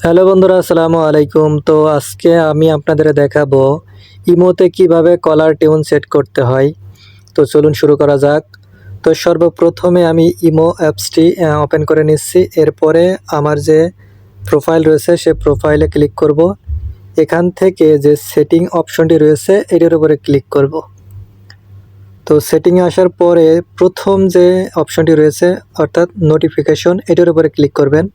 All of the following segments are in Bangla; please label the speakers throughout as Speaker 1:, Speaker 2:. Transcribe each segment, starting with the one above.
Speaker 1: হ্যালো বন্ধুরা, আসসালামু আলাইকুম। তো আজকে আমি আপনাদের দেখাবো ইমোতে কিভাবে কলার টিউন সেট করতে হয়। তো চলুন শুরু করা যাক। তো সর্বপ্রথমে আমি ইমো অ্যাপসটি ওপেন করে নিচ্ছি। এরপরে আমার যে প্রোফাইল রয়েছে সে প্রোফাইলে ক্লিক করব। এখান থেকে যে সেটিং অপশনটি রয়েছে এটির উপরে ক্লিক করব। তো সেটিংয়ে আসার পরে প্রথম যে অপশনটি রয়েছে অর্থাৎ নোটিফিকেশন, এটির উপরে ক্লিক করবেন।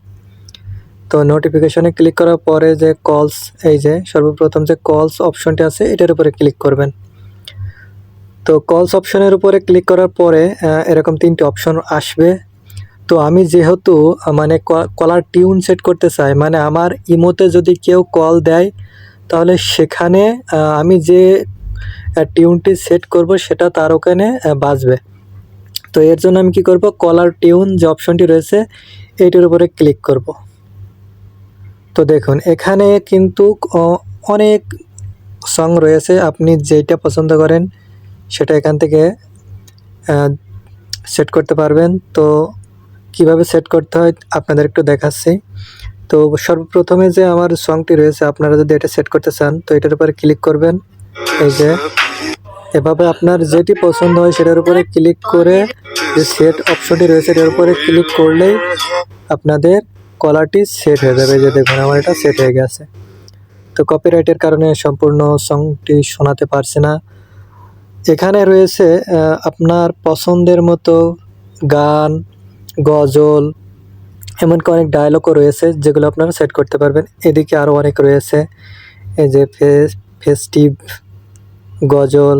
Speaker 1: তো নোটিফিকেশনে ক্লিক করার পরে যে কলস, এই যে সর্বপ্রথম যে কলস অপশনটি আছে এটার উপরে ক্লিক করবেন। তো কলস অপশনের উপরে ক্লিক করার পরে এরকম তিনটি অপশন আসবে। তো আমি যেহেতু মানে কলার টিউন সেট করতে চাই, মানে আমার ইমোতে যদি কেউ কল দেয় তাহলে সেখানে আমি যে টিউনটি সেট করব সেটা তার ওখানে বাজবে। তো এর জন্য আমি কি করব, কলার টিউন যে অপশনটি রয়েছে এইটির উপরে ক্লিক করব। তো দেখুন এখানে কিন্তু অনেক সং রয়েছে, আপনি যেটা পছন্দ করেন সেটা এখান থেকে সেট করতে পারবেন। তো কিভাবে সেট করতে হয় আপনাদের একটু দেখাচ্ছি। তো সর্বপ্রথমে যে আমার সংটি রয়েছে, আপনারা যদি এটা সেট করতে চান তো এটার উপরে ক্লিক করবেন। এই যে এভাবে আপনার যেটি পছন্দ হয় সেটার উপরে ক্লিক করে যে সেট অপশনটি রয়েছে এটার উপরে ক্লিক করলেই আপনাদের কলারটি সেট হয়ে যাবে। যে দেখুন আমার এটা সেট হয়ে গেছে। তো কপিরাইটের কারণে সম্পূর্ণ সংটি শোনাতে পারছি না। এখানে রয়েছে আপনার পছন্দের মতো গান, গজল, এমনকি অনেক ডায়লগও রয়েছে যেগুলো আপনারা সেট করতে পারবেন। এদিকে আরও অনেক রয়েছে, এই যে ফেস্টিভ গজল,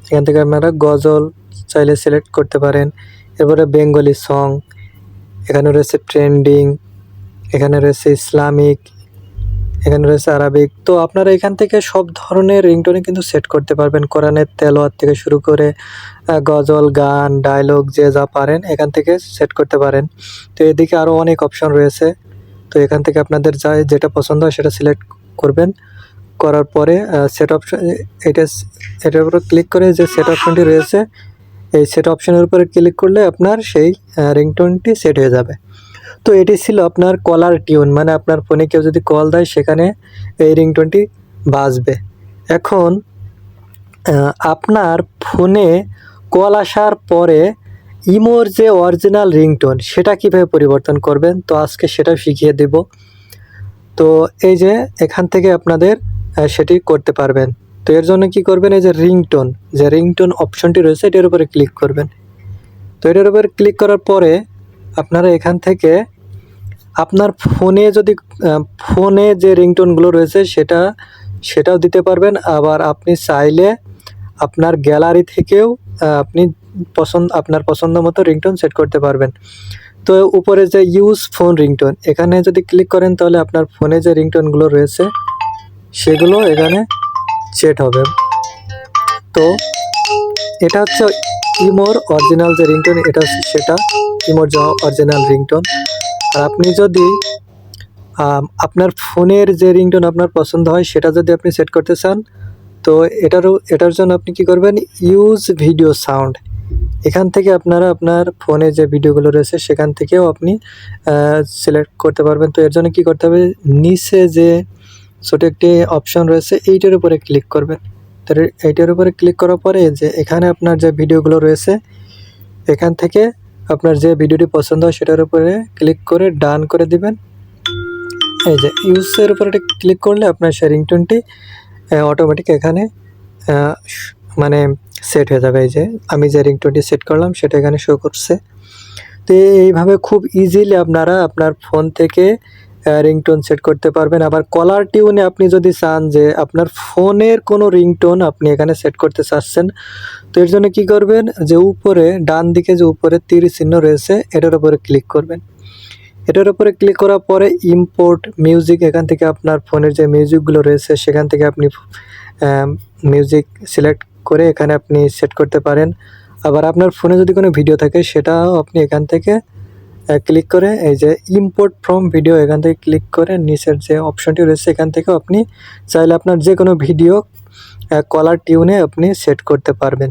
Speaker 1: এখান থেকে আপনারা গজল চাইলে সিলেক্ট করতে পারেন। এরপরে বেঙ্গলি সং, এখানে রয়েছে ট্রেন্ডিং, এখানে রয়েছে ইসলামিক, এখানে রয়েছে আরবিক। তো আপনারা এখান থেকে সব ধরনের রিংটোনে কিন্তু সেট করতে পারবেন, কোরআনের তেলাওয়াত থেকে শুরু করে গজল, গান, ডায়লগ যে যা পারেন এখান থেকে সেট করতে পারেন। তো এদিকে আরও অনেক অপশন রয়েছে। তো এখান থেকে আপনাদের যেটা পছন্দ হয় সেটা সিলেক্ট করবেন। করার পরে সেট অপশন, এটার উপরে ক্লিক করে যে সেট অপশনটি রয়েছে এই সেট অপশনের উপরে ক্লিক করলে আপনার সেই রিংটোনটি সেট হয়ে যাবে। তো এটি ছিল আপনার কলার টিউন, মানে আপনার ফোনে কেউ যদি কল দেয় সেখানে এই রিংটোনটি বাজবে। এখন আপনার ফোনে কল আসার পরে ইমোর যে অরিজিনাল রিংটোন সেটা কীভাবে পরিবর্তন করবেন, তো আজকে সেটা শিখিয়ে দেব। তো এই যে এখান থেকে আপনাদের সেটি করতে পারবেন। তো এর জন্য কি করবেন, এই যে রিংটোন অপশনটি রয়েছে এটার উপরে ক্লিক করবেন। তো এটার উপরে ক্লিক করার পরে আপনারা এখান থেকে আপনার ফোনে যদি ফোনে যে রিংটোনগুলো রয়েছে সেটাও দিতে পারবেন। আবার আপনি চাইলে আপনার গ্যালারি থেকেও আপনি আপনার পছন্দ মতো রিংটোন সেট করতে পারবেন। তো উপরে যে ইউজ ফোন রিংটোন, এখানে যদি ক্লিক করেন তাহলে আপনার ফোনে যে রিংটোনগুলো রয়েছে সেগুলো এখানে সেট হবে। তো এটা হচ্ছে ইমোর অরিজিনাল যে রিংটোন, এটা হচ্ছে সেটা ইমোর যে অরিজিনাল রিংটোন। আর আপনি যদি আপনার ফোনের যে রিংটোন আপনার পছন্দ হয় সেটা যদি আপনি সেট করতে চান তো এটার জন্য আপনি কি করবেন, ইউজ ভিডিও সাউন্ড, এখান থেকে আপনারা আপনার ফোনে যে ভিডিওগুলো রয়েছে সেখান থেকেও আপনি সিলেক্ট করতে পারবেন। তো এর জন্য কী করতে হবে, নিচে যে ছোটো একটি অপশন রয়েছে এইটার উপরে ক্লিক করবেন। তো এইটার উপরে ক্লিক করার পরে যে এখানে আপনার যে ভিডিওগুলো রয়েছে এখান থেকে আপনার যে ভিডিওটি পছন্দ হয় সেটার উপরে ক্লিক করে ডান করে দিবেন। এই যে ইউজের উপরে ক্লিক করলে আপনার সেই রিংটোনটি অটোমেটিক এখানে মানে সেট হয়ে যাবে। এই যে আমি যে রিংটোনটি সেট করলাম সেটা এখানে শো করছে। তো এইভাবে খুব ইজিলি আপনারা আপনার ফোন থেকে রিংটোন সেট করতে পারবেন। আবার কলার টিউনে আপনি যদি চান যে আপনার ফোনের কোনো রিংটোন আপনি এখানে সেট করতে চাচ্ছেন, তো এর জন্য কী করবেন, যে উপরে ডান দিকে যে উপরে তীর চিহ্ন রয়েছে এটার উপরে ক্লিক করবেন। এটার উপরে ক্লিক করার পরে ইম্পোর্ট মিউজিক, এখান থেকে আপনার ফোনের যে মিউজিকগুলো রয়েছে সেখান থেকে আপনি মিউজিক সিলেক্ট করে এখানে আপনি সেট করতে পারেন। আবার আপনার ফোনে যদি কোনো ভিডিও থাকে সেটাও আপনি এখান থেকে ক্লিক করে এই যে ইম্পোর্ট ফ্রম ভিডিও, এখান থেকে ক্লিক করে নিচের যে অপশনটি রয়েছে এখান থেকে আপনি চাইলে আপনার যে কোনো ভিডিও কলার টিউনে আপনি সেট করতে পারবেন।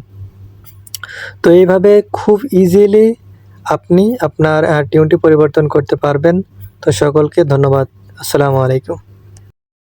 Speaker 1: তো এইভাবে খুব ইজিলি আপনি আপনার টিউনটি পরিবর্তন করতে পারবেন। তো সকলকে ধন্যবাদ। আসসালামু আলাইকুম।